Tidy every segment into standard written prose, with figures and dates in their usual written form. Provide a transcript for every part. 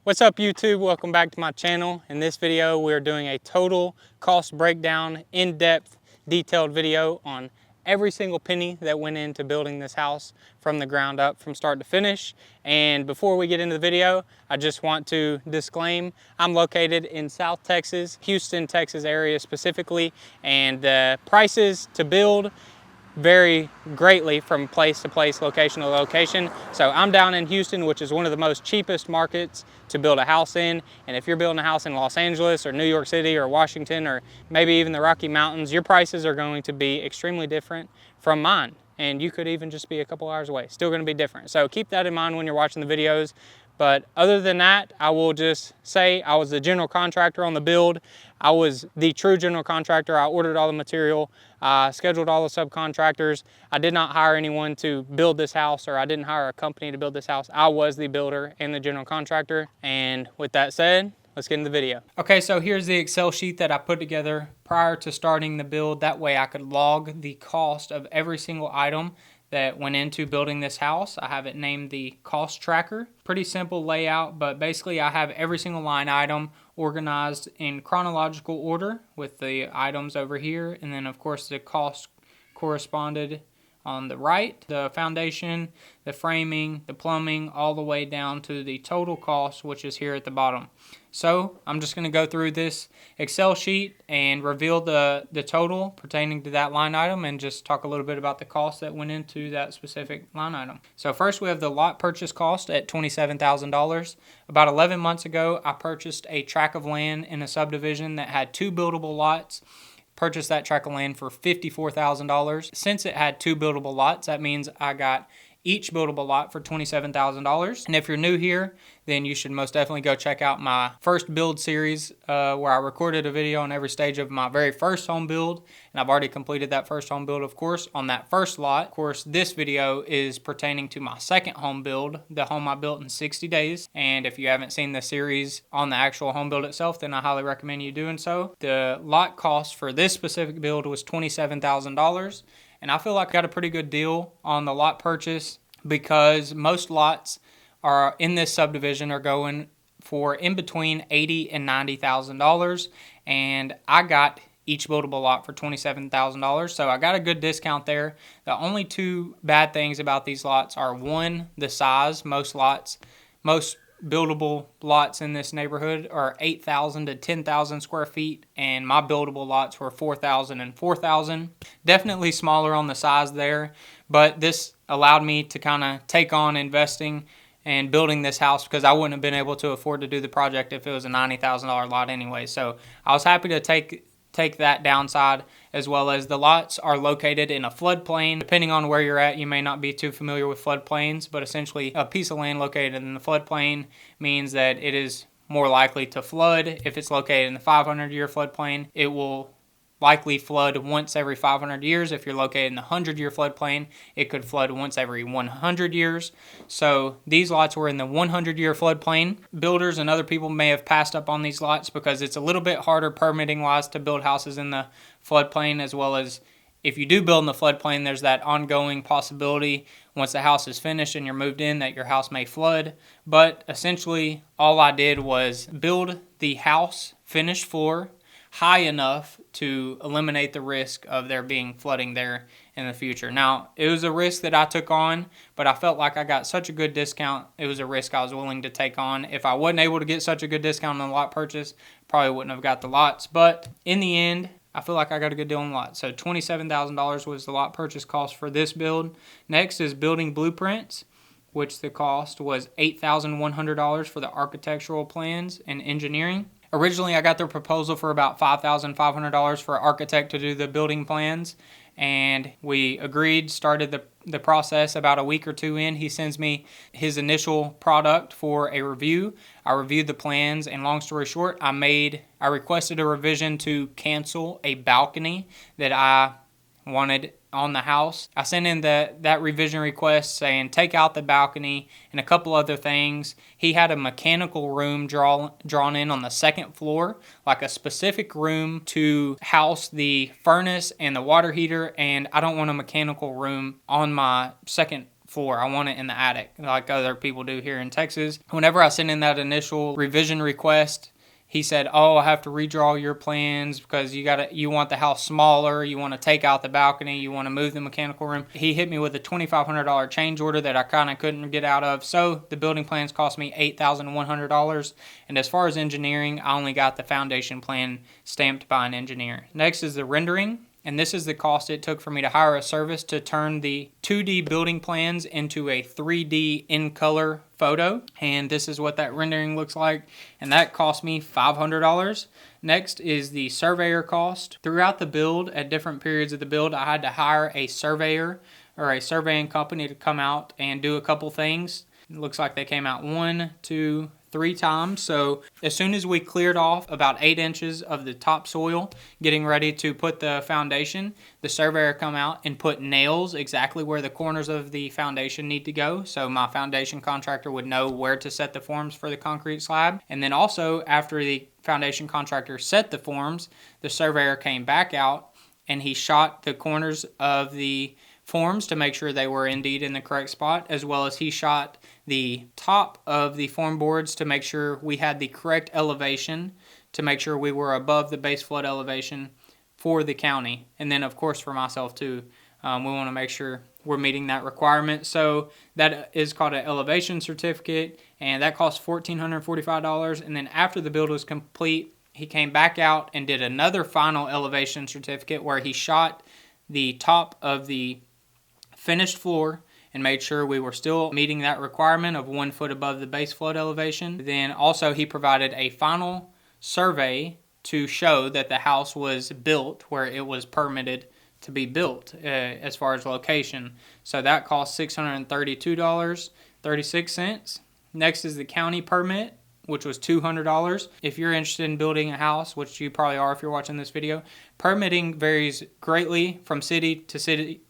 What's up YouTube? Welcome back to my channel. In this video we're doing a total cost breakdown, in-depth, detailed video on every single penny that went into building this house from the ground up, from start to finish. And before we get into the video, I just want to disclaim I'm located in South Texas, Houston, Texas area specifically, and the prices to build vary greatly from place to place, location to location. So I'm down in Houston, which is one of the most cheapest markets to build a house in. And if you're building a house in Los Angeles or New York City or Washington or maybe even the Rocky Mountains, your prices are going to be extremely different from mine. And you could even just be a couple hours away, still going to be different. So keep that in mind when you're watching the videos. But other than that, I will just say I was the general contractor on the build. I was the true general contractor. I ordered all the material, scheduled all the subcontractors. I did not hire anyone to build this house, or I didn't hire a company to build this house. I was the builder and the general contractor. And with that said, let's get into the video. Okay, so here's the Excel sheet that I put together prior to starting the build. That way I could log the cost of every single item that went into building this house. I have it named the cost tracker. Pretty simple layout, but basically I have every single line item organized in chronological order with the items over here, and then of course the cost corresponded on the right, the foundation, the framing, the plumbing, all the way down to the total cost, which is here at the bottom. So I'm just going to go through this Excel sheet and reveal the total pertaining to that line item and just talk a little bit about the cost that went into that specific line item. So first we have the lot purchase cost at $27,000. About 11 months ago, I purchased a tract of land in a subdivision that had 2 buildable lots. Purchased that tract of land for $54,000. Since it had 2 buildable lots, that means I got each buildable lot for $27,000. And if you're new here, then you should most definitely go check out my first build series where I recorded a video on every stage of my very first home build. And I've already completed that first home build, of course, on that first lot. Of course, this video is pertaining to my second home build, the home I built in 60 days. And if you haven't seen the series on the actual home build itself, then I highly recommend you doing so. The lot cost for this specific build was $27,000. And I feel like I got a pretty good deal on the lot purchase because most lots are in this subdivision are going for in between $80,000 and $90,000, and I got each buildable lot for $27,000, so I got a good discount there. The only 2 bad things about these lots are, one, the size. Most buildable lots in this neighborhood are 8,000 to 10,000 square feet, and my buildable lots were 4,000 and 4,000. Definitely smaller on the size there, but this allowed me to kind of take on investing and building this house because I wouldn't have been able to afford to do the project if it was a $90,000 lot anyway. So I was happy to take that downside, as well as the lots are located in a floodplain. Depending on where you're at, you may not be too familiar with floodplains, but essentially a piece of land located in the floodplain means that it is more likely to flood. If it's located in the 500-year floodplain, it will likely flood once every 500 years. If you're located in the 100-year floodplain, it could flood once every 100 years. So these lots were in the 100-year floodplain. Builders and other people may have passed up on these lots because it's a little bit harder permitting-wise to build houses in the floodplain, as well as if you do build in the floodplain, there's that ongoing possibility once the house is finished and you're moved in that your house may flood. But essentially, all I did was build the house, finished floor, high enough to eliminate the risk of there being flooding there in the future. Now, it was a risk that I took on, but I felt like I got such a good discount, it was a risk I was willing to take on. If I wasn't able to get such a good discount on the lot purchase, probably wouldn't have got the lots. But in the end, I feel like I got a good deal on the lot. So $27,000 was the lot purchase cost for this build. Next is building blueprints, which the cost was $8,100 for the architectural plans and engineering. Originally, I got their proposal for about $5,500 for an architect to do the building plans, and we agreed, started the process about a week or 2 in. He sends me his initial product for a review. I reviewed the plans, and long story short, I requested a revision to cancel a balcony that I wanted on the house. I sent in that revision request saying take out the balcony and a couple other things. He had a mechanical room drawn in on the second floor, like a specific room to house the furnace and the water heater, and I don't want a mechanical room on my second floor. I want it in the attic like other people do here in Texas. Whenever I sent in that initial revision request, he said, oh, I have to redraw your plans because you want the house smaller, you want to take out the balcony, you want to move the mechanical room. He hit me with a $2,500 change order that I kind of couldn't get out of. So the building plans cost me $8,100. And as far as engineering, I only got the foundation plan stamped by an engineer. Next is the rendering. And this is the cost it took for me to hire a service to turn the 2D building plans into a 3D in color photo. And this is what that rendering looks like. And that cost me $500. Next is the surveyor cost. Throughout the build, at different periods of the build, I had to hire a surveyor or a surveying company to come out and do a couple things. It looks like they came out 1, 2, 3 times. So as soon as we cleared off about 8 inches of the topsoil, getting ready to put the foundation, the surveyor come out and put nails exactly where the corners of the foundation need to go. So my foundation contractor would know where to set the forms for the concrete slab. And then also after the foundation contractor set the forms, the surveyor came back out and he shot the corners of the forms to make sure they were indeed in the correct spot, as well as he shot the top of the form boards to make sure we had the correct elevation, to make sure we were above the base flood elevation for the county. And then of course for myself too, we want to make sure we're meeting that requirement. So that is called an elevation certificate, and that costs $1,445. And then after the build was complete, he came back out and did another final elevation certificate where he shot the top of the finished floor and made sure we were still meeting that requirement of 1 foot above the base flood elevation. Then also he provided a final survey to show that the house was built where it was permitted to be built as far as location. So that cost $632.36. Next is the county permit, which was $200. If you're interested in building a house, which you probably are if you're watching this video, permitting varies greatly from city to city,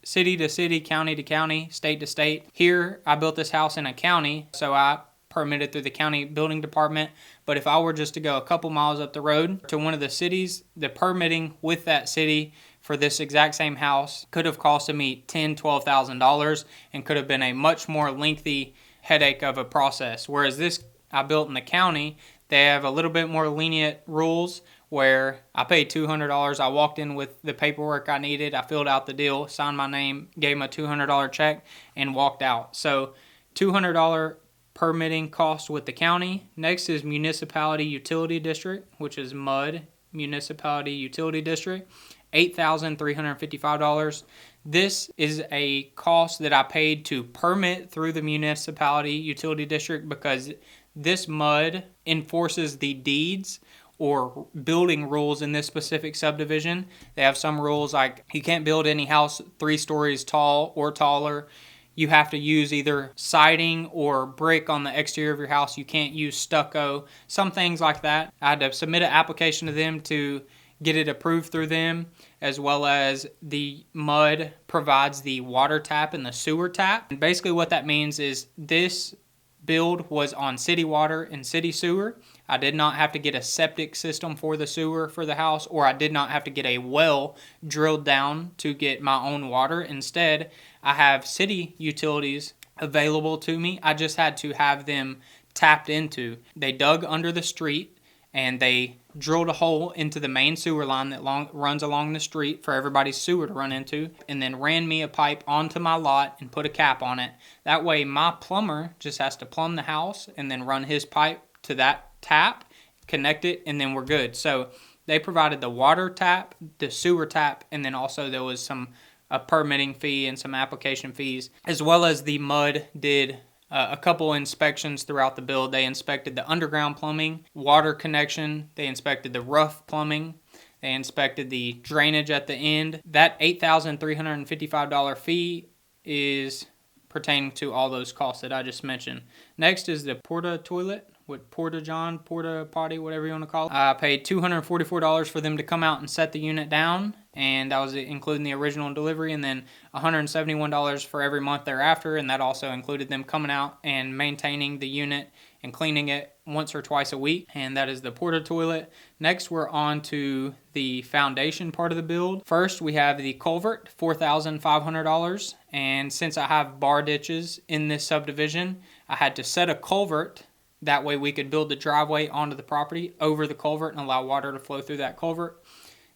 county to county, state to state. Here, I built this house in a county, so I permitted through the county building department. But if I were just to go a couple miles up the road to one of the cities, the permitting with that city for this exact same house could have costed me $10,000, $12,000 and could have been a much more lengthy headache of a process. Whereas this I built in the county, they have a little bit more lenient rules where I paid $200. I walked in with the paperwork I needed. I filled out the deal, signed my name, gave them a $200 check, and walked out. So $200 permitting cost with the county. Next is Municipality Utility District, which is MUD, Municipality Utility District, $8,355. This is a cost that I paid to permit through the Municipality Utility District because this MUD enforces the deeds or building rules in this specific subdivision. They have some rules like you can't build any house 3 stories tall or taller. You have to use either siding or brick on the exterior of your house. You can't use stucco, some things like that. I had to submit an application to them to get it approved through them, as well as the MUD provides the water tap and the sewer tap. And basically what that means is this build was on city water and city sewer. I did not have to get a septic system for the sewer for the house, or I did not have to get a well drilled down to get my own water. Instead, I have city utilities available to me. I just had to have them tapped into. They dug under the street and they drilled a hole into the main sewer line that runs along the street for everybody's sewer to run into, and then ran me a pipe onto my lot and put a cap on it. That way my plumber just has to plumb the house and then run his pipe to that tap, connect it, and then we're good. So they provided the water tap, the sewer tap, and then also there was a permitting fee and some application fees, as well as the MUD did a couple inspections throughout the build. They inspected the underground plumbing, water connection. They inspected the rough plumbing. They inspected the drainage at the end. That $8,355 fee is pertaining to all those costs that I just mentioned. Next is the porta toilet, porta potty, whatever you want to call it. I paid $244 for them to come out and set the unit down, and that was including the original delivery, and then $171 for every month thereafter, and that also included them coming out and maintaining the unit and cleaning it once or twice a week, and that is the porta toilet. Next, we're on to the foundation part of the build. First, we have the culvert, $4,500, and since I have bar ditches in this subdivision, I had to set a culvert. That way we could build the driveway onto the property over the culvert and allow water to flow through that culvert.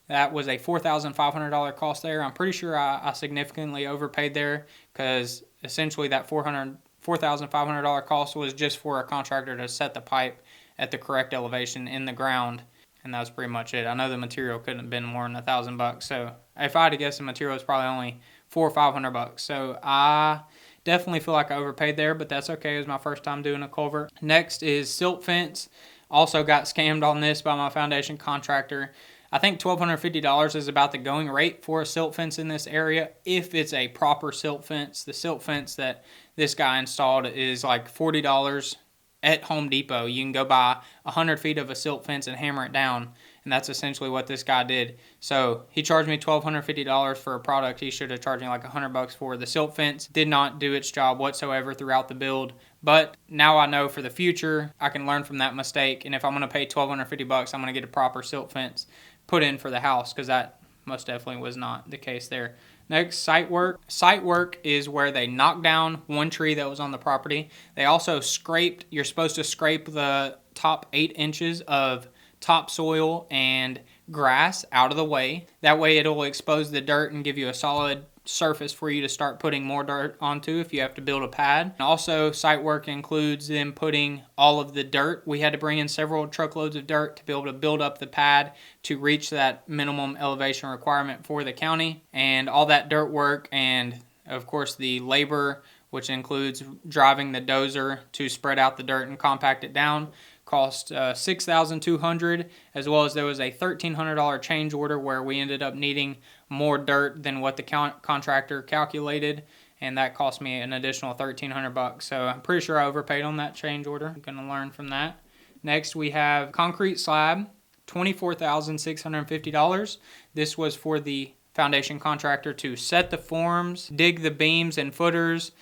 That was a $4,500 cost there. I'm pretty sure I significantly overpaid there, because essentially that $4,500 cost was just for a contractor to set the pipe at the correct elevation in the ground, and that was pretty much it. I know the material couldn't have been more than $1,000, so if I had to guess, the material was probably only $400 or $500. So I definitely feel like I overpaid there, but that's okay. It was my first time doing a culvert. Next is silt fence. Also got scammed on this by my foundation contractor. I think $1,250 is about the going rate for a silt fence in this area if it's a proper silt fence. The silt fence that this guy installed is like $40 at Home Depot. You can go buy 100 feet of a silt fence and hammer it down, and that's essentially what this guy did. So he charged me $1,250 for a product he should have charged me like $100 for. The silt fence did not do its job whatsoever throughout the build, but now I know for the future I can learn from that mistake, and if I'm going to pay $1,250, I'm going to get a proper silt fence put in for the house, because that most definitely was not the case there. Next, site work. Site work is where they knocked down one tree that was on the property. They also scraped, you're supposed to scrape the top 8 inches of topsoil and grass out of the way. That way it'll expose the dirt and give you a solid surface for you to start putting more dirt onto if you have to build a pad. And also, site work includes them putting all of the dirt. We had to bring in several truckloads of dirt to be able to build up the pad to reach that minimum elevation requirement for the county. And all that dirt work, and of course the labor, which includes driving the dozer to spread out the dirt and compact it down, cost $6,200, as well as there was a $1,300 change order where we ended up needing more dirt than what the contractor calculated, and that cost me an additional $1,300. So I'm pretty sure I overpaid on that change order. I'm going to learn from that. Next, we have concrete slab, $24,650. This was for the foundation contractor to set the forms, dig the beams and footers,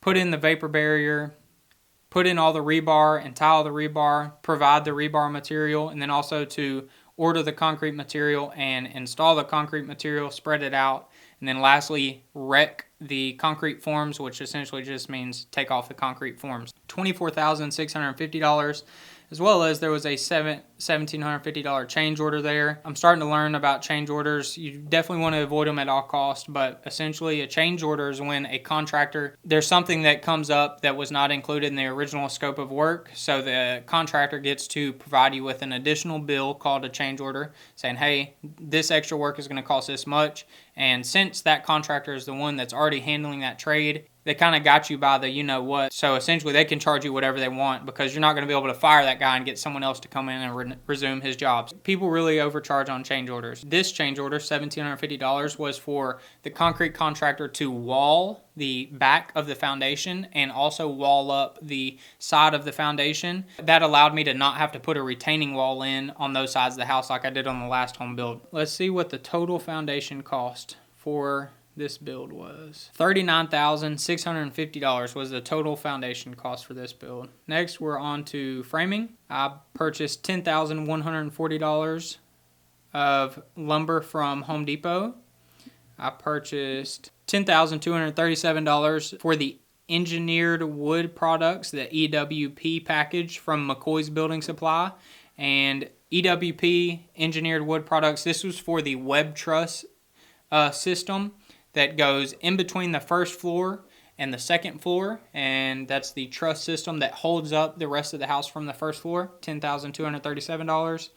put in the vapor barrier, put in all the rebar and tile the rebar, provide the rebar material, and then also to order the concrete material and install the concrete material, spread it out, and then lastly, wreck the concrete forms, which essentially just means take off the concrete forms. $24,650, as well as there was a $1,750 change order there. I'm starting to learn about change orders. You definitely want to avoid them at all costs, but essentially a change order is when a contractor, there's something that comes up that was not included in the original scope of work, so the contractor gets to provide you with an additional bill called a change order, saying, hey, this extra work is going to cost this much, and since that contractor is the one that's already handling that trade, they kind of got you by the you-know-what. So essentially they can charge you whatever they want, because you're not going to be able to fire that guy and get someone else to come in and resume his jobs. People really overcharge on change orders. This change order, $1,750, was for the concrete contractor to wall the back of the foundation and also wall up the side of the foundation. That allowed me to not have to put a retaining wall in on those sides of the house like I did on the last home build. Let's see what the total foundation cost for this build was. $39,650 was the total foundation cost for this build. Next, we're on to framing. I purchased $10,140 of lumber from Home Depot. I purchased $10,237 for the engineered wood products, the EWP package from McCoy's Building Supply. And EWP, engineered wood products, this was for the web truss system that goes in between the first floor and the second floor, and that's the truss system that holds up the rest of the house from the first floor. $10,237.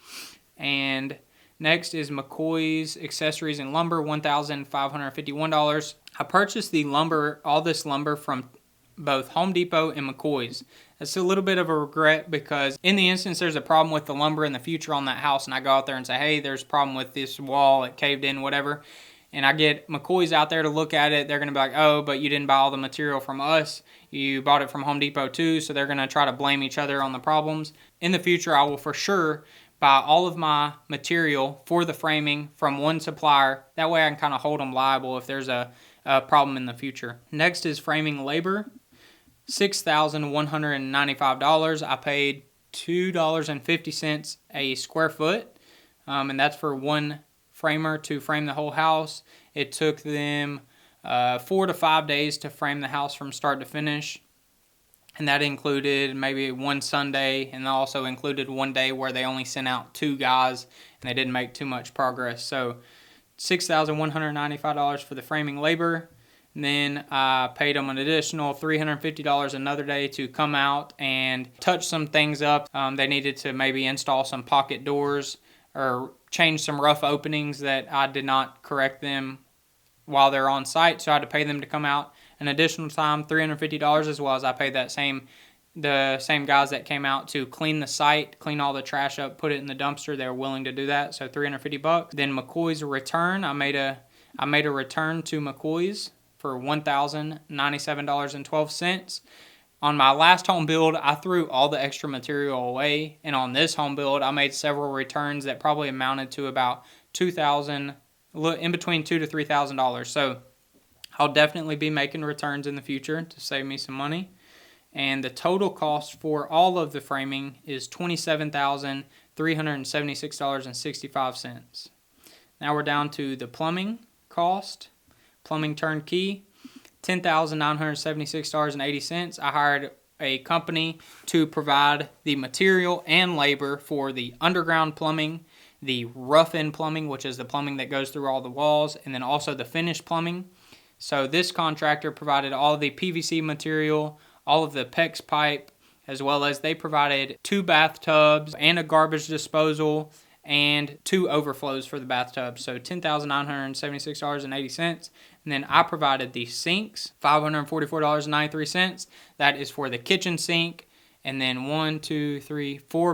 And next is McCoy's accessories and lumber, $1,551. I purchased the lumber, all this lumber, from both Home Depot and McCoy's. It's a little bit of a regret, because in the instance there's a problem with the lumber in the future on that house, and I go out there and say, hey, there's a problem with this wall, it caved in, whatever, and I get McCoy's out there to look at it, they're going to be like, oh, but you didn't buy all the material from us, you bought it from Home Depot too, so they're going to try to blame each other on the problems. In the future, I will for sure buy all of my material for the framing from one supplier. That way I can kind of hold them liable if there's a problem in the future. Next is framing labor. $6,195. I paid $2.50 a square foot, and that's for one framer to frame the whole house. It took them 4 to 5 days to frame the house from start to finish. And that included maybe one Sunday, and also included one day where they only sent out 2 guys and they didn't make too much progress. So $6,195 for the framing labor. And then I paid them an additional $350 another day to come out and touch some things up. They needed to maybe install some pocket doors or change some rough openings that I did not correct them while they're on site, so I had to pay them to come out an additional time, $350, as well as I paid the same guys that came out to clean the site, clean all the trash up, put it in the dumpster. They were willing to do that, so $350. Then McCoy's return, I made a return to McCoy's for $1,097.12. On my last home build, I threw all the extra material away, and on this home build, I made several returns that probably amounted to about $2,000, in between $2,000 to $3,000. So I'll definitely be making returns in the future to save me some money. And the total cost for all of the framing is $27,376.65. Now we're down to the plumbing cost. Plumbing turnkey, $10,976.80. I hired a company to provide the material and labor for the underground plumbing, the rough-in plumbing, which is the plumbing that goes through all the walls, and then also the finished plumbing. So this contractor provided all of the PVC material, all of the PEX pipe, as well as they provided 2 bathtubs and a garbage disposal and 2 overflows for the bathtub. So $10,976.80. And then I provided the sinks, $544.93. That is for the kitchen sink. And then 4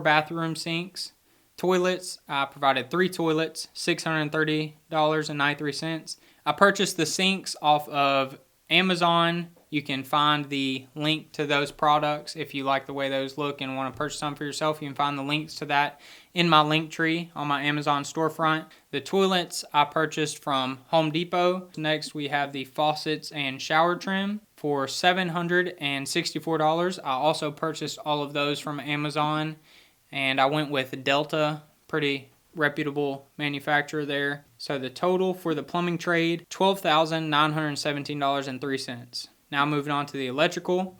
bathroom sinks. Toilets, I provided 3 toilets, $630.93. I purchased the sinks off of Amazon. You can find the link to those products if you like the way those look and want to purchase some for yourself. You can find the links to that in my link tree on my Amazon storefront. The toilets I purchased from Home Depot. Next, we have the faucets and shower trim for $764. I also purchased all of those from Amazon, and I went with Delta, pretty reputable manufacturer there. So the total for the plumbing trade, $12,917.03. Now moving on to the electrical,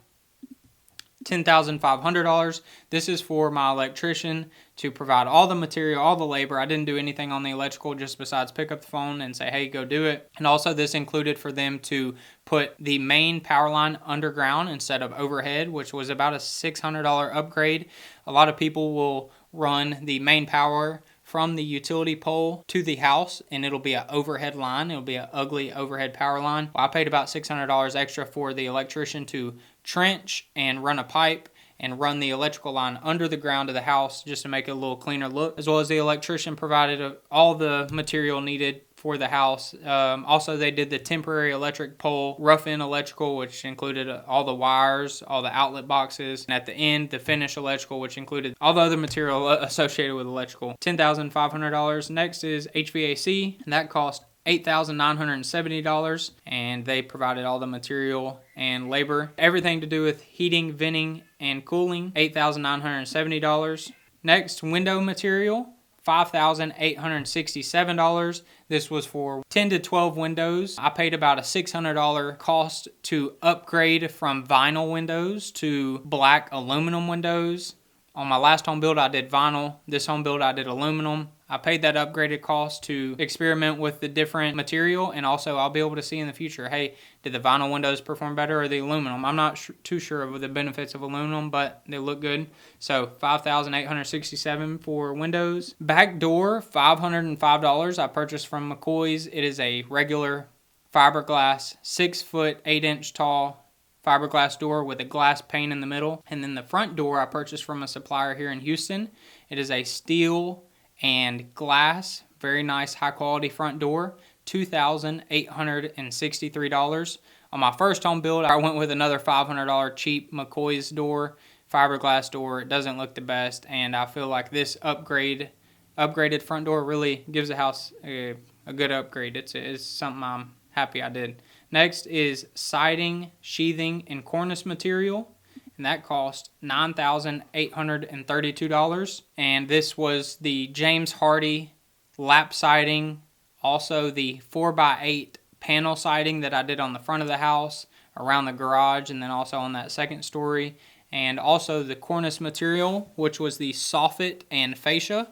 $10,500. This is for my electrician to provide all the material, all the labor. I didn't do anything on the electrical just besides pick up the phone and say, hey, go do it. And also this included for them to put the main power line underground instead of overhead, which was about a $600 upgrade. A lot of people will run the main power from the utility pole to the house, and it'll be an overhead line. It'll be an ugly overhead power line. Well, I paid about $600 extra for the electrician to trench and run a pipe and run the electrical line under the ground of the house just to make it a little cleaner look, as well as the electrician provided all the material needed for the house. Also, they did the temporary electric pole rough-in electrical, which included all the wires, all the outlet boxes, and at the end, the finished electrical, which included all the other material associated with electrical. $10,500. Next is HVAC, and that cost $8,970, and they provided all the material and labor. Everything to do with heating, venting, and cooling, $8,970. Next, window material, $5,867. This was for 10 to 12 windows. I paid about a $600 cost to upgrade from vinyl windows to black aluminum windows. On my last home build, I did vinyl. This home build, I did aluminum. I paid that upgraded cost to experiment with the different material, and also I'll be able to see in the future, hey, did the vinyl windows perform better or the aluminum? I'm not too sure of the benefits of aluminum, but they look good. So $5,867 for windows. Back door, $505. I purchased from McCoy's. It is a regular fiberglass, 6 foot, 8 inch tall fiberglass door with a glass pane in the middle. And then the front door I purchased from a supplier here in Houston. It is a steel and glass, very nice high quality front door, $2,863. On my first home build, I went with another $500 cheap McCoy's door, fiberglass door. It doesn't look the best, and I feel like this upgraded front door really gives the house a good upgrade. It's something I'm happy I did. Next is siding, sheathing, and cornice material, and that cost $9,832. And this was the James Hardie lap siding, also the 4x8 panel siding that I did on the front of the house, around the garage, and then also on that second story, and also the cornice material, which was the soffit and fascia.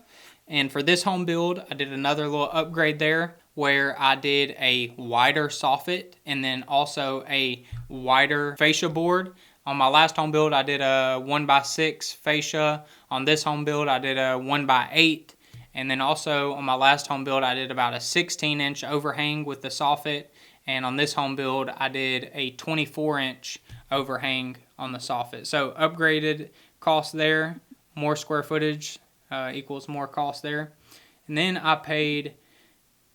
And for this home build, I did another little upgrade there where I did a wider soffit and then also a wider fascia board. On my last home build, I did a 1x6 fascia. On this home build, I did a 1x8. And then also on my last home build, I did about a 16-inch overhang with the soffit. And on this home build, I did a 24-inch overhang on the soffit. So upgraded cost there, more square footage equals more cost there. And then I paid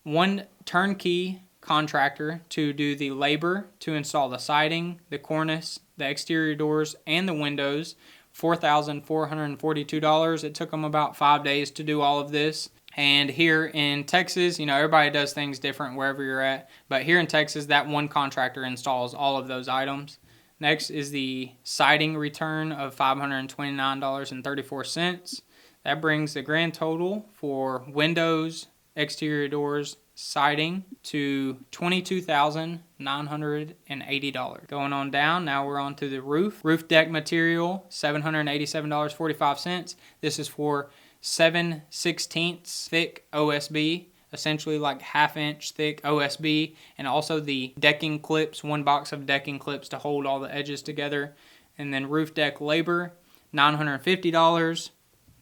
one turnkey contractor to do the labor to install the siding, the cornice, the exterior doors, and the windows. $4,442. It took them about 5 days to do all of this. And here in Texas, everybody does things different wherever you're at. But here in Texas, that one contractor installs all of those items. Next is the siding return of $529.34. That brings the grand total for windows, exterior doors, siding to $22,980. Going on down, now we're on to the roof. Roof deck material, $787.45. This is for 7/16 thick OSB, essentially like half-inch thick OSB, and also the decking clips, one box of decking clips to hold all the edges together. And then roof deck labor, $950.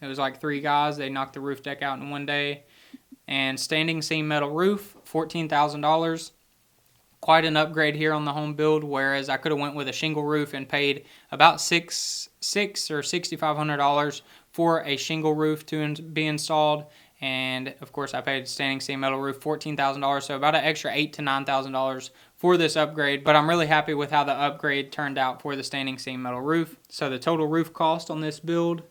It was like 3 guys. They knocked the roof deck out in one day. And standing seam metal roof, $14,000. Quite an upgrade here on the home build, whereas I could have went with a shingle roof and paid about $600 or $6,500 for a shingle roof to be installed. And of course I paid standing seam metal roof $14,000, so about an extra $8,000 to $9,000 for this upgrade. But I'm really happy with how the upgrade turned out for the standing seam metal roof. So the total roof cost on this build,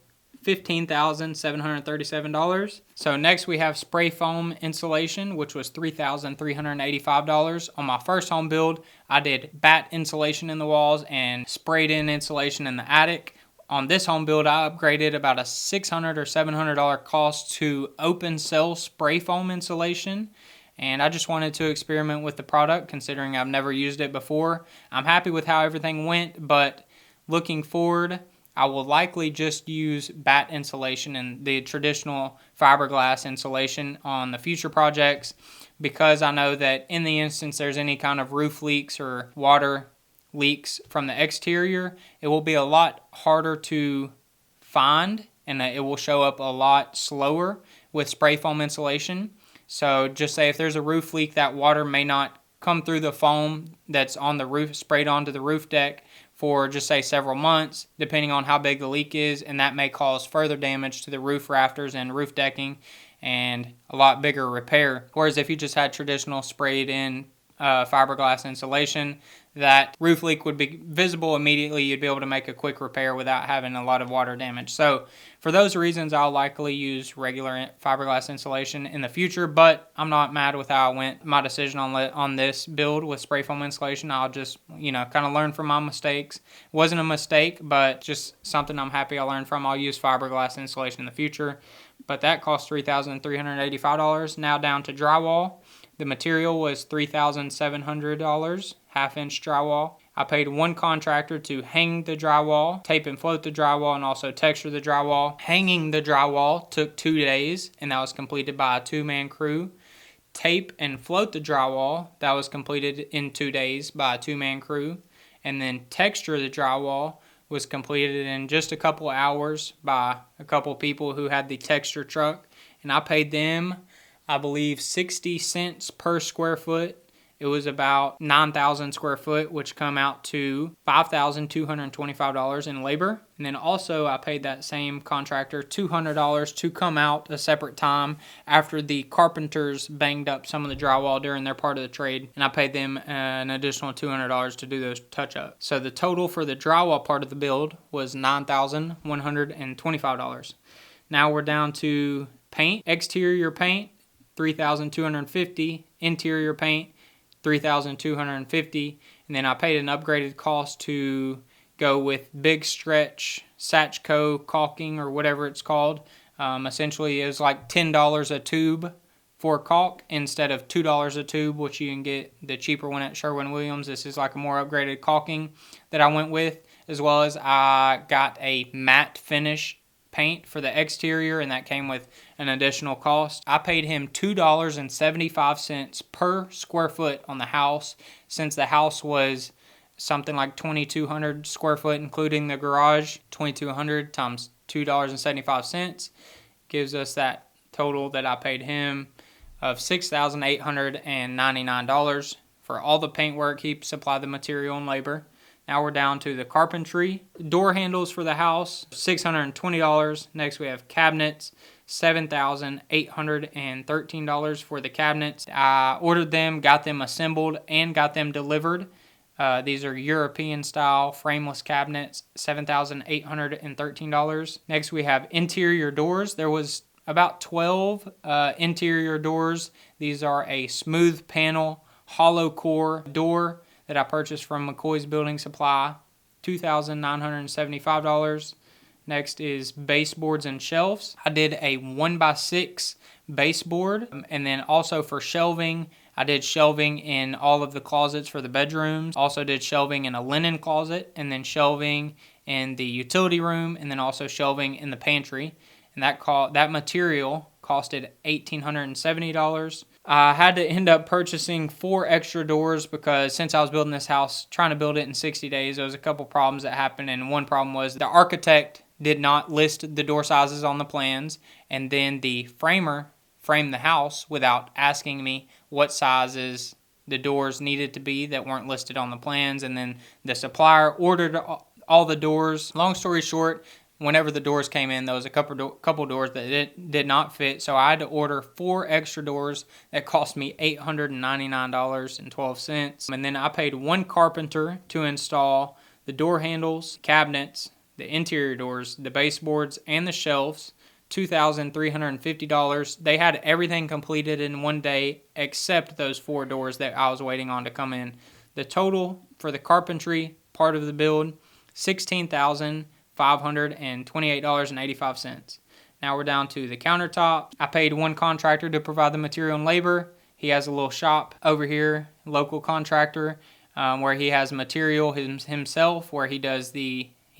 $15,737. So next we have spray foam insulation, which was $3,385. On my first home build, I did batt insulation in the walls and sprayed in insulation in the attic. On this home build, I upgraded about a $600 or $700 cost to open cell spray foam insulation. And I just wanted to experiment with the product, considering I've never used it before. I'm happy with how everything went, but looking forward, I will likely just use batt insulation and the traditional fiberglass insulation on the future projects, because I know that in the instance there's any kind of roof leaks or water leaks from the exterior, it will be a lot harder to find and it will show up a lot slower with spray foam insulation. So just say if there's a roof leak, that water may not come through the foam that's on the roof, sprayed onto the roof deck for just say several months, depending on how big the leak is, and that may cause further damage to the roof rafters and roof decking and a lot bigger repair. Whereas if you just had traditional sprayed in fiberglass insulation, that roof leak would be visible immediately. You'd be able to make a quick repair without having a lot of water damage. So for those reasons, I'll likely use regular fiberglass insulation in the future, but I'm not mad with how I went. My decision on this build with spray foam insulation, I'll just, kind of learn from my mistakes. It wasn't a mistake, but just something I'm happy I learned from. I'll use fiberglass insulation in the future, but that cost $3,385. Now down to drywall. The material was $3,700, half-inch drywall. I paid one contractor to hang the drywall, tape and float the drywall, and also texture the drywall. Hanging the drywall took 2 days, and that was completed by a 2-man crew. Tape and float the drywall, that was completed in 2 days by a 2-man crew. And then texture the drywall was completed in just a couple hours by a couple people who had the texture truck. And I paid them, I believe, 60 cents per square foot. It was about 9,000 square foot, which come out to $5,225 in labor. And then also I paid that same contractor $200 to come out a separate time after the carpenters banged up some of the drywall during their part of the trade. And I paid them an additional $200 to do those touch-ups. So the total for the drywall part of the build was $9,125. Now we're down to paint. Exterior paint, $3,250. Interior paint, $3,250, and then I paid an upgraded cost to go with Big Stretch Satchco caulking, or whatever it's called. Essentially, it was like $10 a tube for caulk instead of $2 a tube, which you can get the cheaper one at Sherwin-Williams. This is like a more upgraded caulking that I went with, as well as I got a matte finish paint for the exterior, and that came with an additional cost. I paid him $2.75 per square foot on the house, since the house was something like 2,200 square foot, including the garage. 2,200 times $2.75 gives us that total that I paid him of $6,899 for all the paint work. He supplied the material and labor. Now we're down to the carpentry. Door handles for the house, $620. Next we have cabinets, $7,813 for the cabinets. I ordered them, got them assembled, and got them delivered. These are European style frameless cabinets, $7,813. Next we have interior doors. There was about 12 interior doors. These are a smooth panel, hollow core door that I purchased from McCoy's Building Supply, $2,975. Next is baseboards and shelves. I did a 1x6 baseboard, and then also for shelving, I did shelving in all of the closets for the bedrooms. Also did shelving in a linen closet, and then shelving in the utility room, and then also shelving in the pantry. And that material costed $1,870. I had to end up purchasing 4 extra doors because since I was building this house, trying to build it in 60 days, there was a couple problems that happened, and one problem was the architect did not list the door sizes on the plans, and then the framer framed the house without asking me what sizes the doors needed to be that weren't listed on the plans, and then the supplier ordered all the doors. Long story short, whenever the doors came in, there was a couple doors that did not fit, so I had to order 4 extra doors that cost me $899.12. And then I paid one carpenter to install the door handles, cabinets, the interior doors, the baseboards, and the shelves, $2,350. They had everything completed in one day except those 4 doors that I was waiting on to come in. The total for the carpentry part of the build, $16,528.85. Now we're down to the countertop. I paid one contractor to provide the material and labor. He has a little shop over here, local contractor, where he has material himself, where he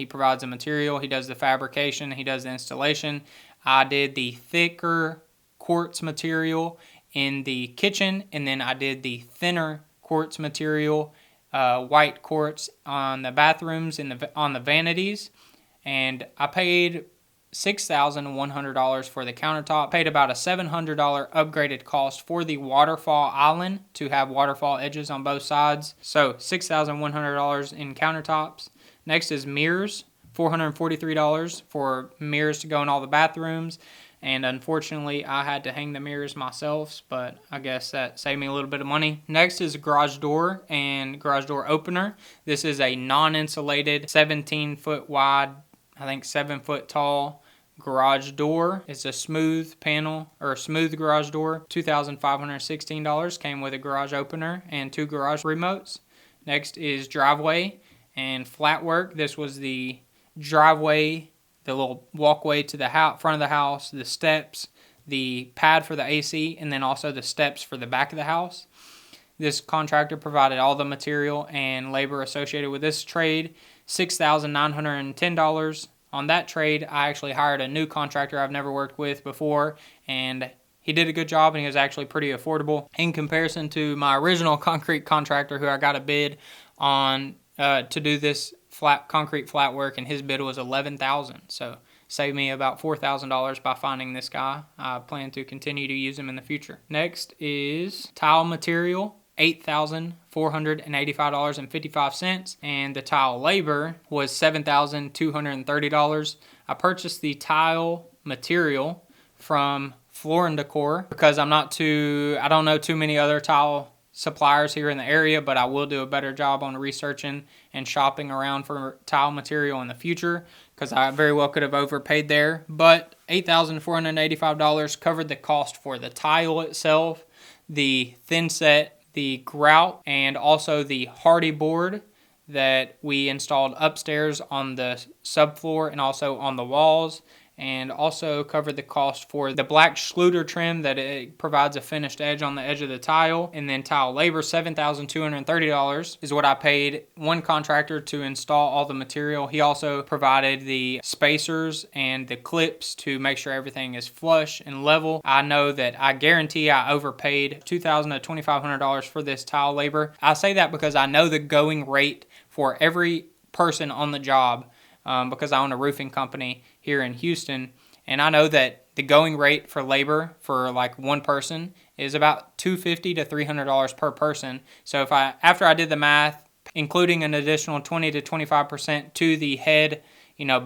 provides the material, he does the fabrication, he does the installation. I did the thicker quartz material in the kitchen, and then I did the thinner quartz material, white quartz, on the bathrooms and on the vanities. And I paid $6,100 for the countertop. Paid about a $700 upgraded cost for the waterfall island to have waterfall edges on both sides. So $6,100 in countertops. Next is mirrors, $443 for mirrors to go in all the bathrooms. And unfortunately, I had to hang the mirrors myself, but I guess that saved me a little bit of money. Next is a garage door and garage door opener. This is a non-insulated 17-foot wide, I think 7-foot tall garage door. It's a smooth panel, or smooth garage door. $2,516. Came with a garage opener and 2 garage remotes. Next is driveway and flat work. This was the driveway, the little walkway to the front of the house, the steps, the pad for the AC, and then also the steps for the back of the house. This contractor provided all the material and labor associated with this trade, $6,910. On that trade, I actually hired a new contractor I've never worked with before, and he did a good job, and he was actually pretty affordable in comparison to my original concrete contractor who I got a bid on to do this concrete flat work, and his bid was $11,000. So saved me about $4,000 by finding this guy. I plan to continue to use him in the future. Next is tile material, $8,485.55, and the tile labor was $7,230. I purchased the tile material from Floor & Decor because I don't know too many other tile suppliers here in the area, but I will do a better job on researching and shopping around for tile material in the future because I very well could have overpaid there. But $8,485 covered the cost for the tile itself, the thin set, the grout and also the hardy board that we installed upstairs on the subfloor and also on the walls, and also covered the cost for the black Schluter trim that it provides a finished edge on the edge of the tile. And then tile labor, $7,230 is what I paid one contractor to install all the material. He also provided the spacers and the clips to make sure everything is flush and level. I know that I guarantee I overpaid $2,000 to $2,500 for this tile labor. I say that because I know the going rate for every person on the job, because I own a roofing company here in Houston, and I know that the going rate for labor for like one person is about $250 to $300 per person. So after I did the math, including an additional 20 to 25% to the head,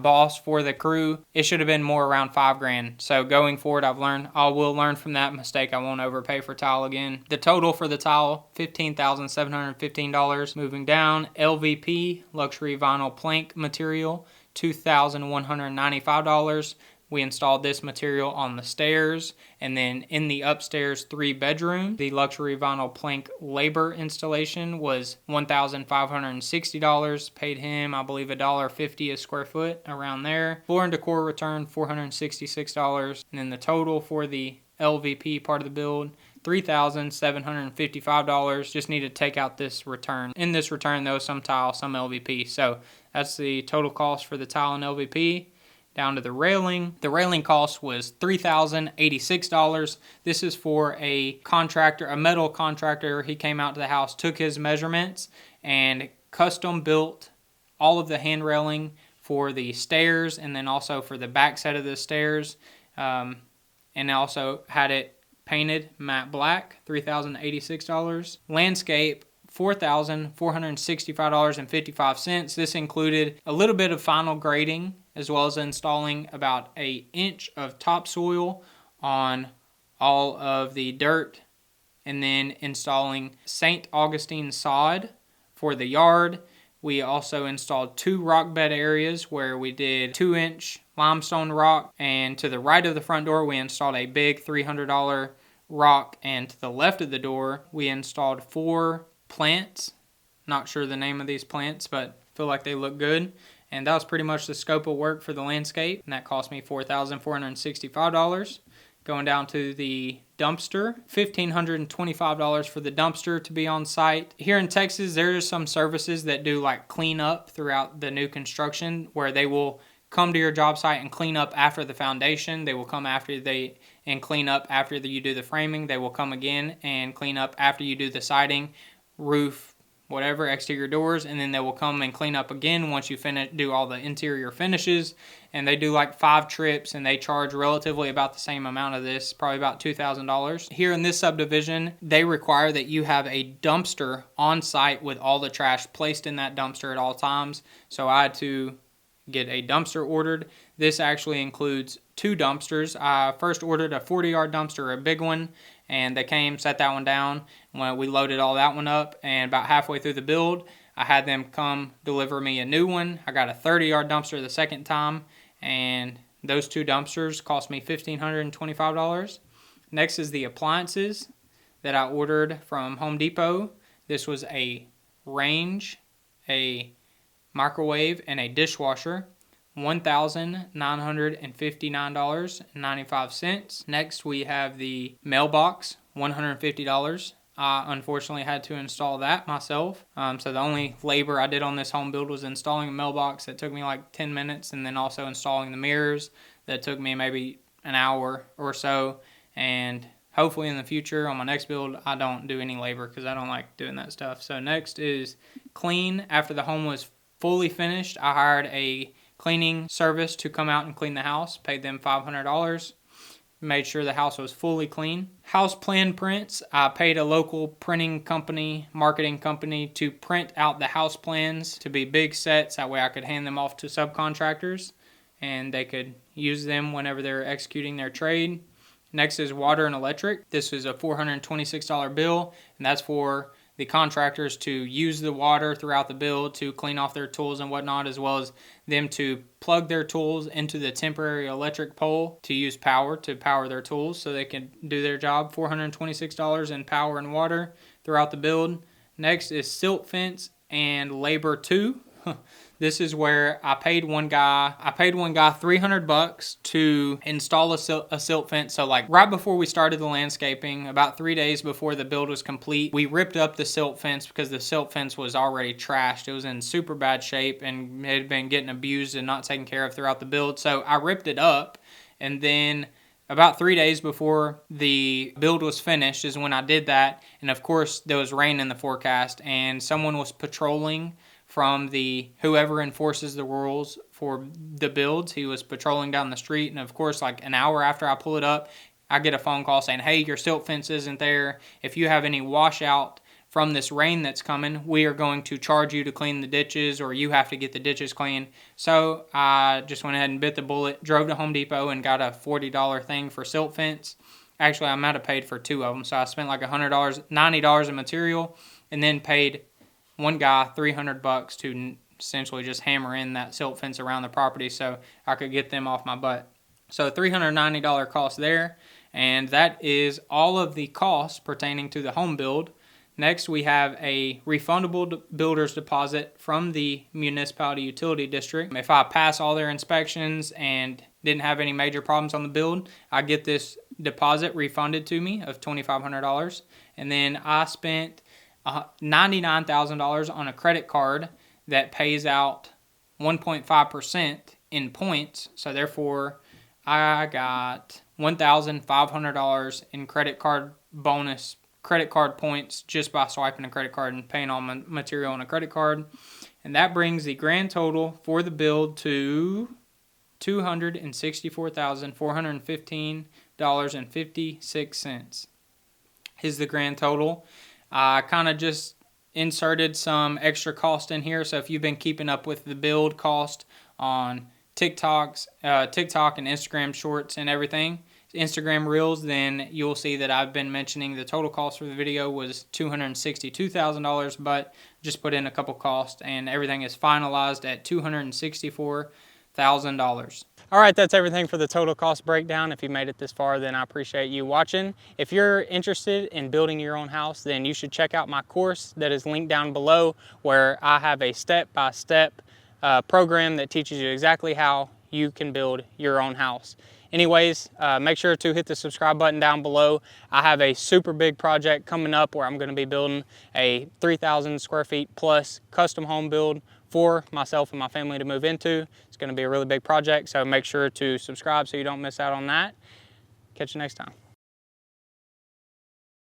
boss for the crew, it should have been more around $5,000. So going forward, I will learn from that mistake. I won't overpay for tile again. The total for the tile, $15,715. Moving down, LVP, luxury vinyl plank material, $2,195. We installed this material on the stairs, and then in the upstairs 3-bedroom, the luxury vinyl plank labor installation was $1,560. Paid him, I believe, $1.50 a square foot, around there. Floor and decor return, $466. And then the total for the LVP part of the build, $3,755. Just need to take out this return. In this return, though, some tile, some LVP. So that's the total cost for the tile and LVP. Down to the railing. The railing cost was $3,086. This is for a contractor, a metal contractor. He came out to the house, took his measurements, and custom built all of the hand railing for the stairs, and then also for the back set of the stairs, and also had it painted matte black. $3,086. Landscape, $4,465.55. This included a little bit of final grading, as well as installing about an inch of topsoil on all of the dirt, and then installing St. Augustine sod for the yard. We also installed 2 rock bed areas where we did 2-inch limestone rock, and to the right of the front door we installed a big $300 rock, and to the left of the door we installed 4 plants. Not sure the name of these plants, but feel like they look good. And that was pretty much the scope of work for the landscape, and that cost me $4,465. Going down to the dumpster, $1,525 for the dumpster to be on site. Here in Texas, there are some services that do like clean up throughout the new construction, where they will come to your job site and clean up after the foundation. They will come and clean up after you do the framing. They will come again and clean up after you do the siding, roof, whatever, exterior doors, and then they will come and clean up again once you do all the interior finishes. And they do like 5 trips, and they charge relatively about the same amount of this, probably about $2,000. Here in this subdivision, they require that you have a dumpster on site with all the trash placed in that dumpster at all times. So I had to get a dumpster ordered. This actually includes 2 dumpsters. I first ordered a 40-yard dumpster, a big one, and they came, set that one down. When we loaded all that one up, and about halfway through the build, I had them come deliver me a new one. I got a 30-yard dumpster the second time, and those 2 dumpsters cost me $1,525. Next is the appliances that I ordered from Home Depot. This was a range, a microwave, and a dishwasher. $1,959.95. Next, we have the mailbox, $150. I unfortunately had to install that myself. So the only labor I did on this home build was installing a mailbox that took me like 10 minutes, and then also installing the mirrors that took me maybe an hour or so. And hopefully in the future on my next build, I don't do any labor because I don't like doing that stuff. So next is clean. After the home was fully finished, I hired a cleaning service to come out and clean the house. Paid them $500. Made sure the house was fully clean. House plan prints. I paid a local printing company, marketing company, to print out the house plans to be big sets. That way I could hand them off to subcontractors and they could use them whenever they're executing their trade. Next is water and electric. This is a $426 bill, and that's for the contractors to use the water throughout the build to clean off their tools and whatnot, as well as them to plug their tools into the temporary electric pole to use power to power their tools so they can do their job. $426 in power and water throughout the build. Next is silt fence and labor 2. This is where I paid one guy $300 to install a silt fence. So like right before we started the landscaping, about 3 days before the build was complete, we ripped up the silt fence because the silt fence was already trashed. It was in super bad shape and had been getting abused and not taken care of throughout the build. So I ripped it up, and then about 3 days before the build was finished is when I did that. And of course there was rain in the forecast, and someone was patrolling from whoever enforces the rules for the builds. He was patrolling down the street, and of course like an hour after I pull it up, I get a phone call saying, hey, your silt fence isn't there. If you have any washout from this rain that's coming, we are going to charge you to clean the ditches, or you have to get the ditches cleaned. So I just went ahead and bit the bullet, drove to Home Depot and got a $40 thing for silt fence. Actually, I might have paid for 2 of them, so I spent like $100, $90 in material, and then paid one guy $300 to essentially just hammer in that silt fence around the property so I could get them off my butt. So $390 cost there, and that is all of the costs pertaining to the home build. Next, we have a refundable builder's deposit from the municipality utility district. If I pass all their inspections and didn't have any major problems on the build, I get this deposit refunded to me of $2,500. And then I spent $99,000 on a credit card that pays out 1.5% in points. So therefore, I got $1,500 in credit card points just by swiping a credit card and paying all my material on a credit card. And that brings the grand total for the build to $264,415.56 is the grand total. I kind of just inserted some extra cost in here. So if you've been keeping up with the build cost on TikTok and Instagram shorts and everything, Instagram Reels, then you'll see that I've been mentioning the total cost for the video was $262,000, but just put in a couple costs and everything is finalized at $264,000. All right, that's everything for the total cost breakdown. If you made it this far, then I appreciate you watching. If you're interested in building your own house, then you should check out my course that is linked down below, where I have a step-by-step program that teaches you exactly how you can build your own house. Anyways, make sure to hit the subscribe button down below. I have a super big project coming up where I'm going to be building a 3,000 square feet plus custom home build for myself and my family to move into. It's going to be a really big project, so make sure to subscribe so you don't miss out on that. Catch you next time.